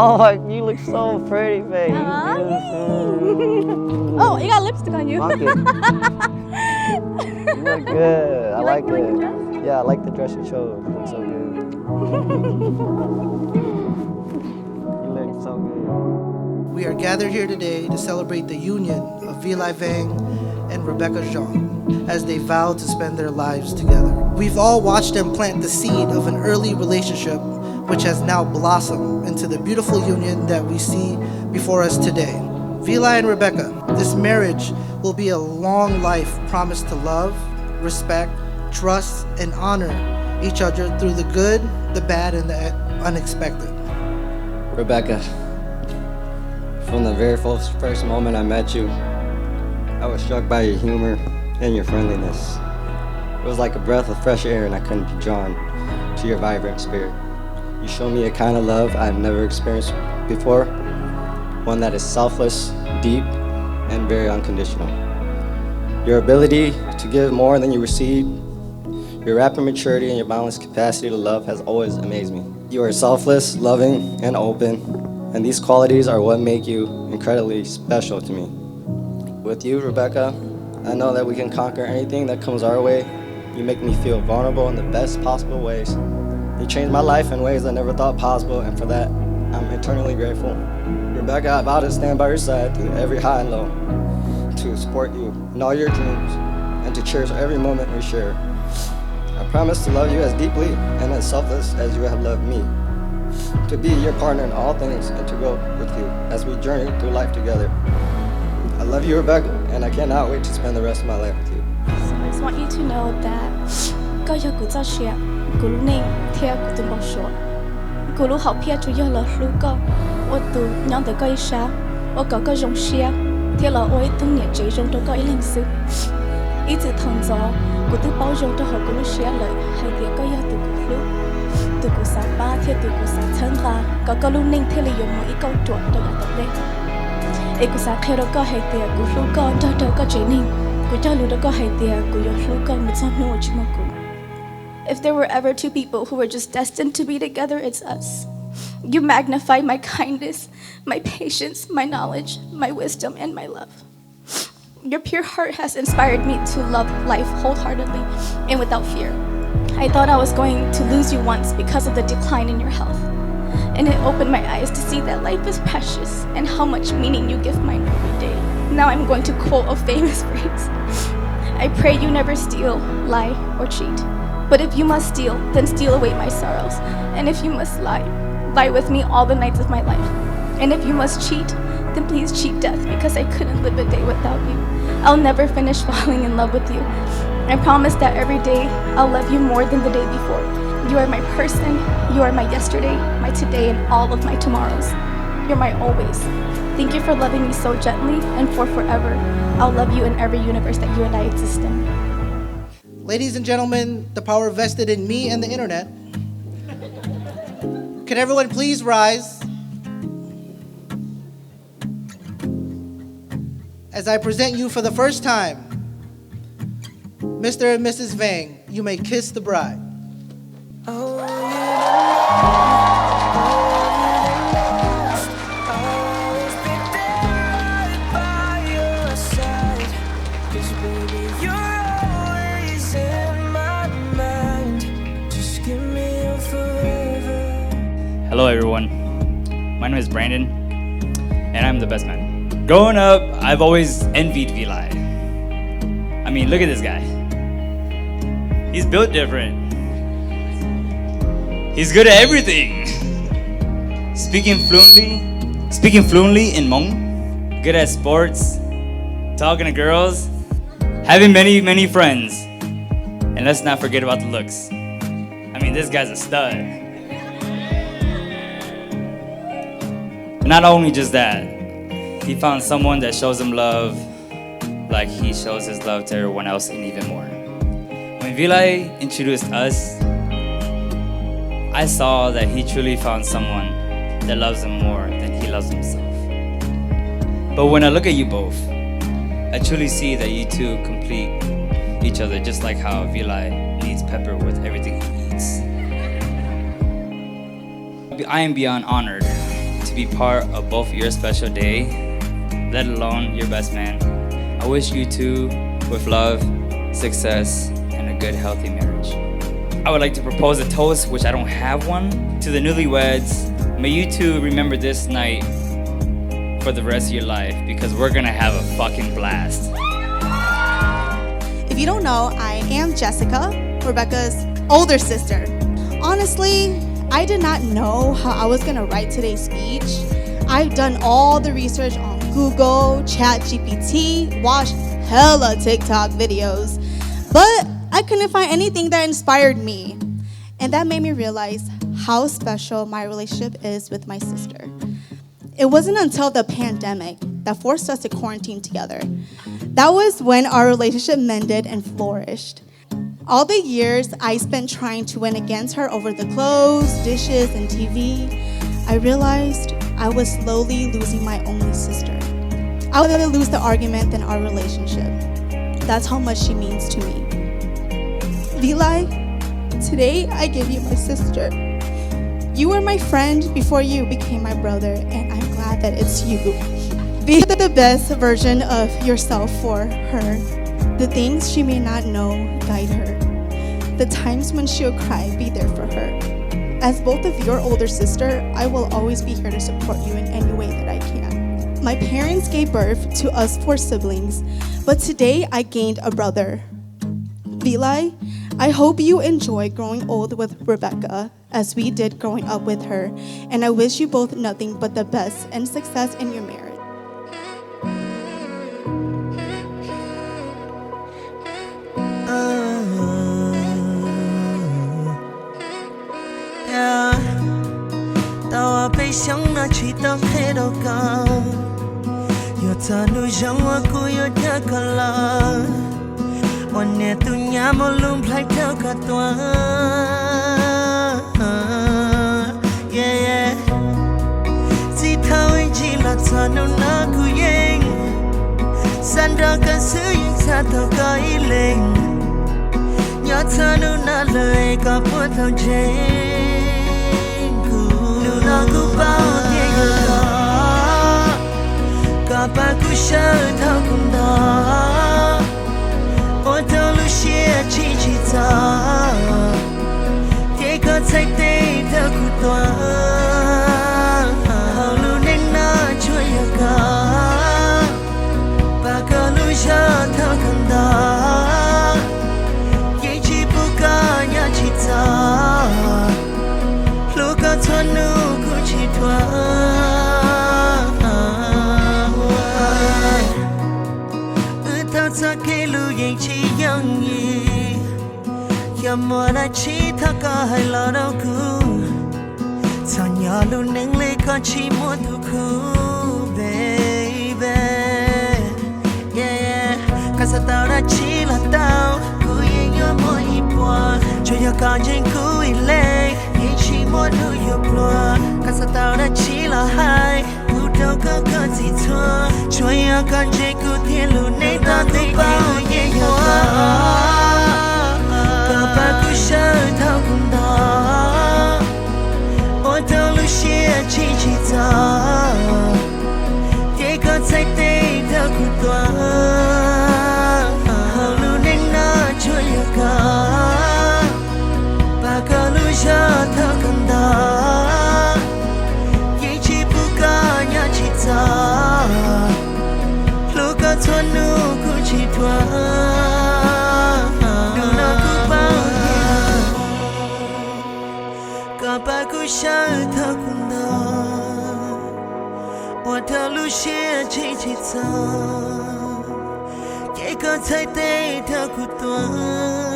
Oh, you look so pretty, babe. Oh, you got lipstick on you. Fuck it. You look good. I like You like it. the dress? Yeah, I like the dress you chose. You look so good. You look so good. We are gathered here today to celebrate the union of Velai Vang and Rebecca Jean as they vow to spend their lives together. We've all watched them plant the seed of an early relationship which has now blossomed into the beautiful union that we see before us today. Velai and Rebecca, this marriage will be a long life promised to love, respect, trust, and honor each other through the good, the bad, and the unexpected. Rebecca, from the very first moment I met you, I was struck by your humor and your friendliness. It was like a breath of fresh air and I couldn't be drawn to your vibrant spirit. You show me a kind of love I've never experienced before, one that is selfless, deep, and very unconditional. Your ability to give more than you receive, your rapid maturity and your boundless capacity to love has always amazed me. You are selfless, loving, and open, and these qualities are what make you incredibly special to me. With you, Rebecca, I know that we can conquer anything that comes our way. You make me feel vulnerable in the best possible ways. You changed my life in ways I never thought possible, and for that, I'm eternally grateful. Rebecca, I vow to stand by your side through every high and low, to support you in all your dreams, and to cherish every moment we share. I promise to love you as deeply and as selfless as you have loved me, to be your partner in all things and to go with you as we journey through life together. I love you, Rebecca, and I cannot wait to spend the rest of my life with you. So I just want you to know that ก็有古早些，古路内贴古东宝说，古路好撇就有了路个，我都娘的个一下，我搞个容些，贴了我一冬年这种都搞一零四，一直躺着，古都包容都和古路些了，还贴个有都古路，都古三八贴都古三层啦，搞个路内贴了有么一个多都要得嘞，一古三开了个还贴古路个都个这宁。If there were ever two people who were just destined to be together, it's us. You magnify my kindness, my patience, my knowledge, my wisdom, and my love. Your pure heart has inspired me to love life wholeheartedly and without fear. I thought I was going to lose you once because of the decline in your health. And it opened my eyes to see that life is precious and how much meaning you give mine every day. Now I'm going to quote a famous phrase. I pray you never steal, lie, or cheat. But if you must steal, then steal away my sorrows. And if you must lie, lie with me all the nights of my life. And if you must cheat, then please cheat death because I couldn't live a day without you. I'll never finish falling in love with you. I promise that every day I'll love you more than the day before. You are my person, you are my yesterday, my today, and all of my tomorrows. You're my always. Thank you for loving me so gently and for forever. I'll love you in every universe that you and I exist in. Ladies and gentlemen, the power vested in me and the internet. Can everyone please rise as I present you for the first time, Mr. and Mrs. Vang, you may kiss the bride. Hello everyone, my name is Brandon, and I'm the best man. Growing up, I've always envied Velai. I mean, look at this guy. He's built different. He's good at everything. Speaking fluently in Hmong, good at sports, talking to girls, having many friends. And let's not forget about the looks. I mean, this guy's a stud. Not only just that, he found someone that shows him love like he shows his love to everyone else and even more. When Velai introduced us, I saw that he truly found someone that loves him more than he loves himself. But when I look at you both, I truly see that you two complete each other just like how Velai needs pepper with everything he eats. I am beyond honored to be part of both your special day, let alone your best man. I wish you two with love, success, and a good, healthy marriage. I would like to propose a toast, which I don't have one, to the newlyweds. May you two remember this night for the rest of your life, because we're gonna have a fucking blast. If you don't know, I am Jessica, Rebecca's older sister. Honestly, I did not know how I was gonna write today's speech. I've done all the research on Google, ChatGPT, watched hella TikTok videos, but I couldn't find anything that inspired me. And that made me realize how special my relationship is with my sister. It wasn't until the pandemic that forced us to quarantine together. That was when our relationship mended and flourished. All the years I spent trying to win against her over the clothes, dishes, and TV, I realized I was slowly losing my only sister. I would rather lose the argument than our relationship. That's how much she means to me. Velai, today I give you my sister. You were my friend before you became my brother, and I'm glad that it's you. Be the best version of yourself for her. The things she may not know, guide her. The times when she'll cry, be there for her. As both of your older sister, I will always be here to support you in any way that I can. My parents gave birth to us 4 siblings, but today I gained a brother. Velai, I hope you enjoy growing old with Rebecca as we did growing up with her, and I wish you both nothing but the best and success in your marriage. One tu nhà mô lung plai theo cả tua yeah yeah chỉ thao anh chỉ là cho nó na cu yên san ra cả sự yên xa thao cả ý linh nhớ cho nó na lời cả bữa thao trên cu nó na cu bao tiếng cả cả ba cu sợ thao cùng đó ôi thao lu xia chỉ ta kể cả trái tim thao cu toa hao lu nên na chui cả ba cả lu xa thao cùng đó kể chỉ buka nhà chỉ ta lu cả thuần nu cu chỉ toa ta kể lu yên chỉ yang yi ya mua đã chỉ ta cả hai lo đâu cứ ta nhà lu nâng lấy cả chỉ muốn thu khu baby yeah yeah cả sa tao đã chỉ là tao cứ yên nhớ mỗi qua cho ya cả trên cứ yên lệ yên chỉ muốn lu yêu qua cả sa tao đã chỉ là hai đâu có gì thua cho ya kan je ku thiên lu nei ta te bao ye hoa cả ba ku sơ thao cùng đó ôi thao lu xia chỉ ta kể cả trái tim thao cùng toa hao lu nei na cho ya cả ba cả lu xa thao cùng đó lu cả thuần nu cu chỉ toa nu na cu bao cả ba cu xa thao cùng đó ôi thao lu xia chỉ ta kể cả trái tim thao cu toa